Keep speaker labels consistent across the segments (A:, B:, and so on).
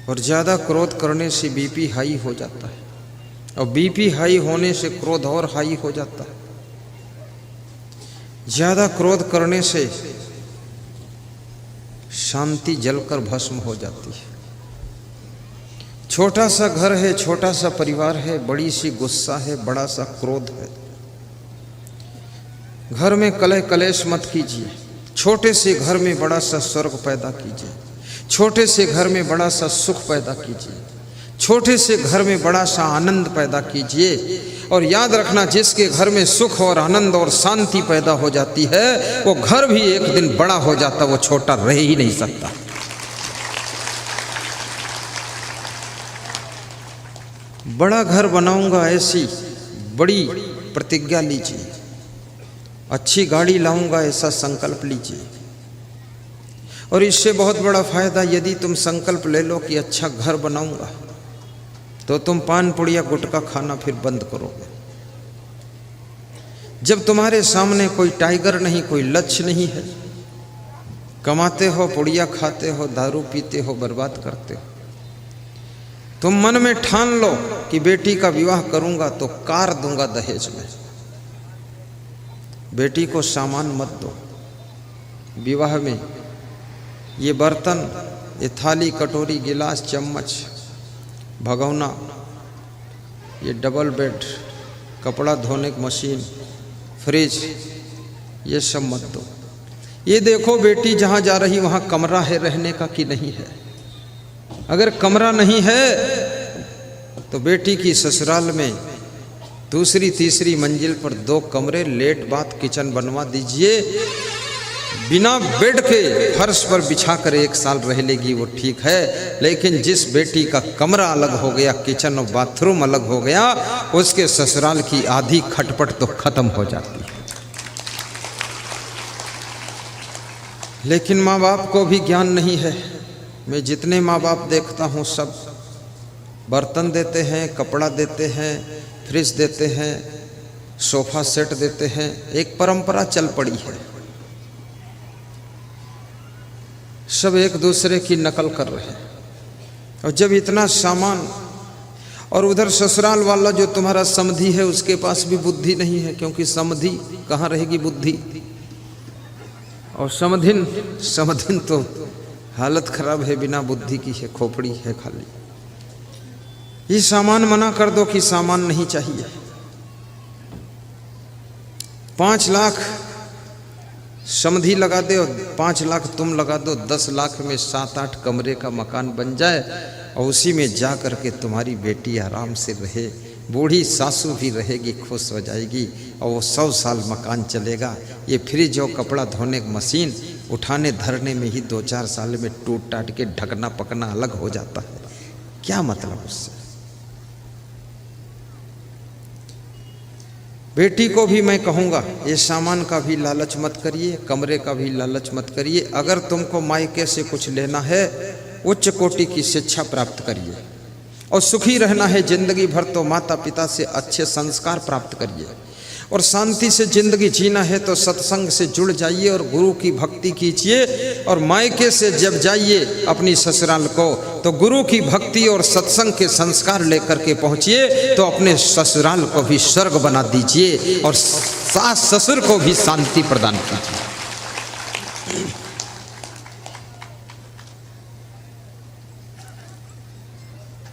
A: और ज़्यादा क्रोध करने से बीपी हाई हो जाता है, और बीपी हाई होने से क्रोध और हाई हो जाता है। ज़्यादा क्रोध करने से शांति जलकर भस्म हो जाती है। छोटा सा घर है, छोटा सा परिवार है, बड़ी सी गुस्सा है, बड़ा सा क्रोध है। घर में कलह कलेश मत कीजिए। छोटे से घर में बड़ा सा स्वर्ग पैदा कीजिए। छोटे से घर में बड़ा सा सुख पैदा कीजिए। छोटे से घर में बड़ा सा आनंद पैदा कीजिए। और याद रखना, जिसके घर में सुख और आनंद और शांति पैदा हो जाती है, वो घर भी एक दिन बड़ा हो जाता, वो छोटा रह ही नहीं सकता। बड़ा घर बनाऊंगा, ऐसी बड़ी प्रतिज्ञा लीजिए। अच्छी गाड़ी लाऊंगा, ऐसा संकल्प लीजिए। और इससे बहुत बड़ा फायदा, यदि तुम संकल्प ले लो कि अच्छा घर बनाऊंगा, तो तुम पान पुड़िया गुटखा खाना फिर बंद करोगे। जब तुम्हारे सामने कोई टाइगर नहीं, कोई लक्ष्य नहीं है, कमाते हो, पुड़िया खाते हो, दारू पीते हो, बर्बाद करते हो, तुम मन में ठान लो कि बेटी का विवाह करूंगा तो कार दूंगा दहेज में। बेटी को सामान मत दो। विवाह में ये बर्तन, ये थाली, कटोरी, गिलास, चम्मच, भगोना, ये डबल बेड, कपड़ा धोने की मशीन, फ्रिज, ये सब मत दो। ये देखो बेटी जहाँ जा रही वहाँ कमरा है रहने का कि नहीं है। अगर कमरा नहीं है तो बेटी की ससुराल में दूसरी तीसरी मंजिल पर 2 कमरे, लेट बाथ, किचन बनवा दीजिए। बिना बेड के फर्श पर बिछा कर 1 साल रह लेगी, वो ठीक है। लेकिन जिस बेटी का कमरा अलग हो गया, किचन और बाथरूम अलग हो गया, उसके ससुराल की आधी खटपट तो खत्म हो जाती है। लेकिन माँ बाप को भी ज्ञान नहीं है। मैं जितने माँ बाप देखता हूँ, सब बर्तन देते हैं, कपड़ा देते हैं, फ्रिज देते हैं, सोफा सेट देते हैं। एक परंपरा चल पड़ी है, सब एक दूसरे की नकल कर रहे हैं। और जब इतना सामान, और उधर ससुराल वाला जो तुम्हारा समधी है, उसके पास भी बुद्धि नहीं है, क्योंकि समधी कहाँ रहेगी बुद्धि। और समधिन तो हालत खराब है, बिना बुद्धि की है, खोपड़ी है खाली। ये सामान मना कर दो कि सामान नहीं चाहिए। 5 लाख समधी लगा दे और 5 लाख तुम लगा दो, 10 लाख में 7-8 कमरे का मकान बन जाए, और उसी में जा कर के तुम्हारी बेटी आराम से रहे। बूढ़ी सासू भी रहेगी, खुश हो जाएगी, और वो 100 साल मकान चलेगा। ये फ्रिज और कपड़ा धोने की मशीन उठाने धरने में ही 2-4 साल में टूट टाट के ढकना पकना अलग हो जाता है। क्या मतलब उससे। बेटी को भी मैं कहूँगा, ये सामान का भी लालच मत करिए, कमरे का भी लालच मत करिए। अगर तुमको मायके से कुछ लेना है, उच्च कोटि की शिक्षा प्राप्त करिए। और सुखी रहना है जिंदगी भर, तो माता पिता से अच्छे संस्कार प्राप्त करिए। और शांति से जिंदगी जीना है तो सत्संग से जुड़ जाइए और गुरु की भक्ति कीजिए। और मायके से जब जाइए अपनी ससुराल को, तो गुरु की भक्ति और सत्संग के संस्कार लेकर के पहुँचिए, तो अपने ससुराल को भी स्वर्ग बना दीजिए और सास ससुर को भी शांति प्रदान कीजिए।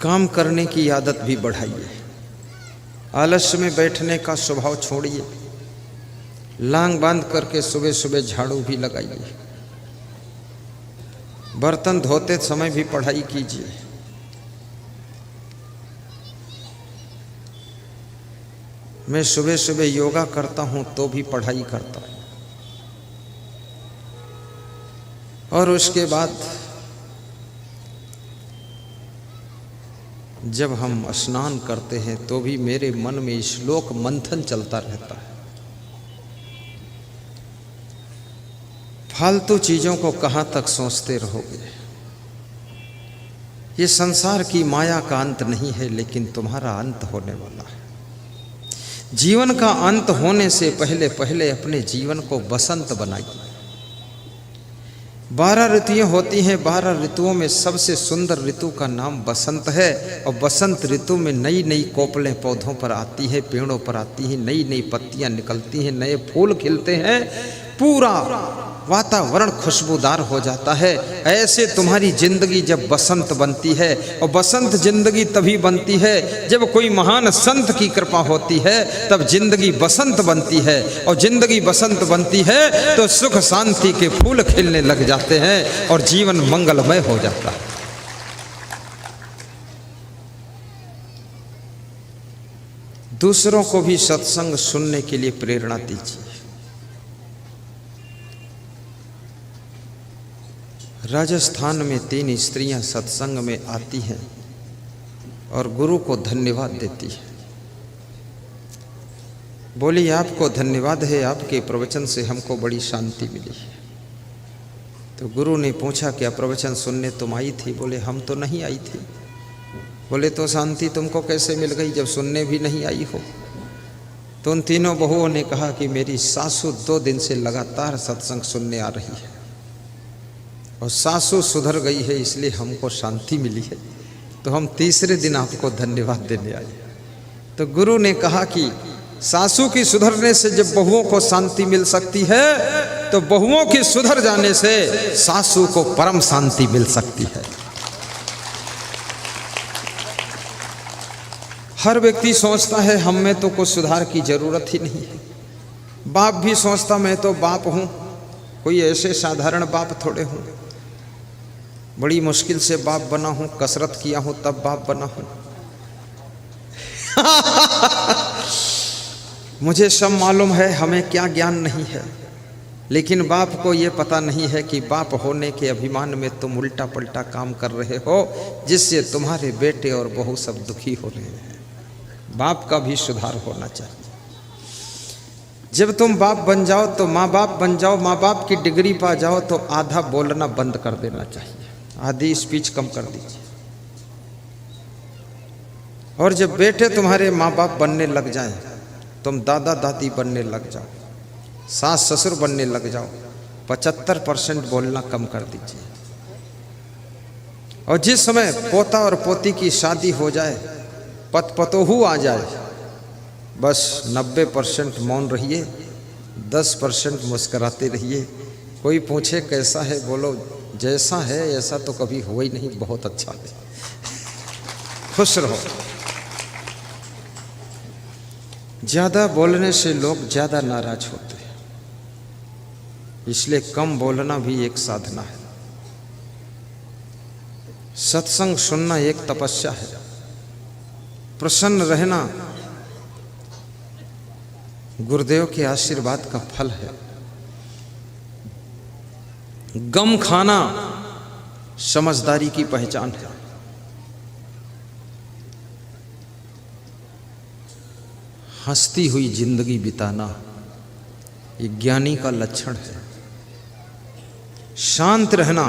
A: काम करने की आदत भी बढ़ाइए। आलस्य में बैठने का स्वभाव छोड़िए। लांग बांध करके सुबह सुबह झाड़ू भी लगाइए। बर्तन धोते समय भी पढ़ाई कीजिए। मैं सुबह सुबह योगा करता हूँ तो भी पढ़ाई करता हूँ। और उसके बाद जब हम स्नान करते हैं तो भी मेरे मन में श्लोक मंथन चलता रहता है। फालतू चीज़ों को कहाँ तक सोचते रहोगे। ये संसार की माया का अंत नहीं है, लेकिन तुम्हारा अंत होने वाला है। जीवन का अंत होने से पहले पहले अपने जीवन को बसंत बनाइए। 12 ऋतुएं होती हैं, 12 ऋतुओं में सबसे सुंदर ऋतु का नाम बसंत है। और बसंत ऋतु में नई नई कोपलें पौधों पर आती है, पेड़ों पर आती हैं, नई नई पत्तियां निकलती हैं, नए फूल खिलते हैं, पूरा वातावरण खुशबूदार हो जाता है। ऐसे तुम्हारी जिंदगी जब बसंत बनती है, और बसंत जिंदगी तभी बनती है जब कोई महान संत की कृपा होती है, तब जिंदगी बसंत बनती है। और जिंदगी बसंत बनती है तो सुख शांति के फूल खिलने लग जाते हैं और जीवन मंगलमय हो जाता है। दूसरों को भी सत्संग सुनने के लिए प्रेरणा दीजिए। राजस्थान में 3 स्त्रियां सत्संग में आती हैं और गुरु को धन्यवाद देती है। बोली, आपको धन्यवाद है, आपके प्रवचन से हमको बड़ी शांति मिली है। तो गुरु ने पूछा, क्या प्रवचन सुनने तुम आई थी? बोले, हम तो नहीं आई थी। बोले, तो शांति तुमको कैसे मिल गई जब सुनने भी नहीं आई हो? तो उन तीनों बहुओं ने कहा कि मेरी सासू 2 दिन से लगातार सत्संग सुनने आ रही है और सासू सुधर गई है, इसलिए हमको शांति मिली है, तो हम तीसरे दिन आपको धन्यवाद देने आए। तो गुरु ने कहा कि सासू की सुधरने से जब बहुओं को शांति मिल सकती है, तो बहुओं के सुधर जाने से सासू को परम शांति मिल सकती है। हर व्यक्ति सोचता है हम में तो कुछ सुधार की जरूरत ही नहीं है। बाप भी सोचता मैं तो बाप हूं, कोई ऐसे साधारण बाप थोड़े हूं, बड़ी मुश्किल से बाप बना हूं, कसरत किया हूं तब बाप बना हूं। मुझे सब मालूम है, हमें क्या ज्ञान नहीं है, लेकिन बाप को ये पता नहीं है कि बाप होने के अभिमान में तुम उल्टा पलटा काम कर रहे हो, जिससे तुम्हारे बेटे और बहू सब दुखी हो रहे हैं। बाप का भी सुधार होना चाहिए। जब तुम बाप बन जाओ तो माँ बाप बन जाओ, माँ बाप की डिग्री पा जाओ तो आधा बोलना बंद कर देना चाहिए, आधी स्पीच कम कर दीजिए। और जब बेटे तुम्हारे माँ बाप बनने लग जाएं, तुम दादा दादी बनने लग जाओ, सास ससुर बनने लग जाओ, 75% बोलना कम कर दीजिए। और जिस समय पोता और पोती की शादी हो जाए, पतोहू आ जाए, बस 90% मौन रहिए, 10% मुस्कराते रहिए। कोई पूछे कैसा है, बोलो जैसा है ऐसा तो कभी हुआ ही नहीं, बहुत अच्छा है, खुश रहो। ज़्यादा बोलने से लोग ज़्यादा नाराज होते हैं, इसलिए कम बोलना भी एक साधना है। सत्संग सुनना एक तपस्या है। प्रसन्न रहना गुरुदेव के आशीर्वाद का फल है। गम खाना समझदारी की पहचान है। हंसती हुई जिंदगी बिताना ये ज्ञानी का लक्षण है। शांत रहना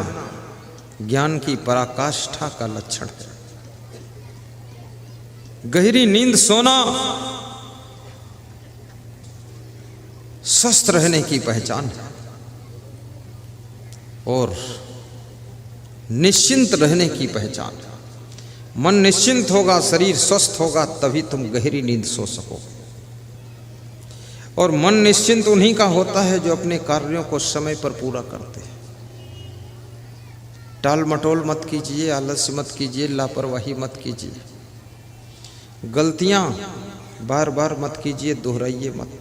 A: ज्ञान की पराकाष्ठा का लक्षण है। गहरी नींद सोना स्वस्थ रहने की पहचान है। और निश्चिंत रहने की पहचान है। मन निश्चिंत होगा, शरीर स्वस्थ होगा, तभी तुम गहरी नींद सो सकोगे। और मन निश्चिंत उन्हीं का होता है जो अपने कार्यों को समय पर पूरा करते हैं। टाल मटोल मत कीजिए, आलस्य मत कीजिए, लापरवाही मत कीजिए, गलतियां बार बार मत कीजिए, दोहराइए मत।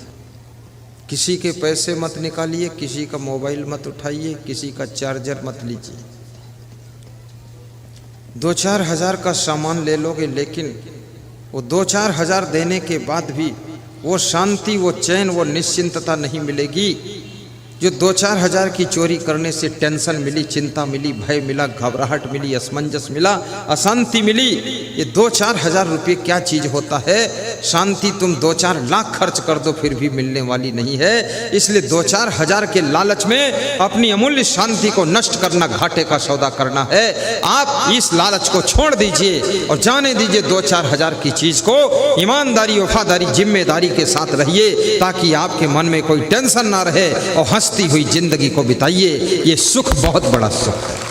A: किसी के पैसे मत निकालिए, किसी का मोबाइल मत उठाइए, किसी का चार्जर मत लीजिए। 2-4 हज़ार का सामान ले लोगे, लेकिन वो 2-4 हज़ार देने के बाद भी वो शांति, वो चैन, वो निश्चिंतता नहीं मिलेगी जो 2-4 हज़ार की चोरी करने से टेंशन मिली, चिंता मिली, भय मिला, घबराहट मिली, असमंजस मिला, अशांति मिली। ये 2-4 हज़ार रुपये क्या चीज़ होता है शांति तुम 2-4 लाख खर्च कर दो फिर भी मिलने वाली नहीं है। इसलिए 2-4 हजार के लालच में अपनी अमूल्य शांति को नष्ट करना घाटे का सौदा करना है। आप इस लालच को छोड़ दीजिए और जाने दीजिए 2-4 हजार की चीज को ईमानदारी, वफादारी, जिम्मेदारी के साथ रहिए, ताकि आपके मन में कोई टेंशन ना रहे और हंसती हुई जिंदगी को बिताइए। ये सुख बहुत बड़ा सुख है।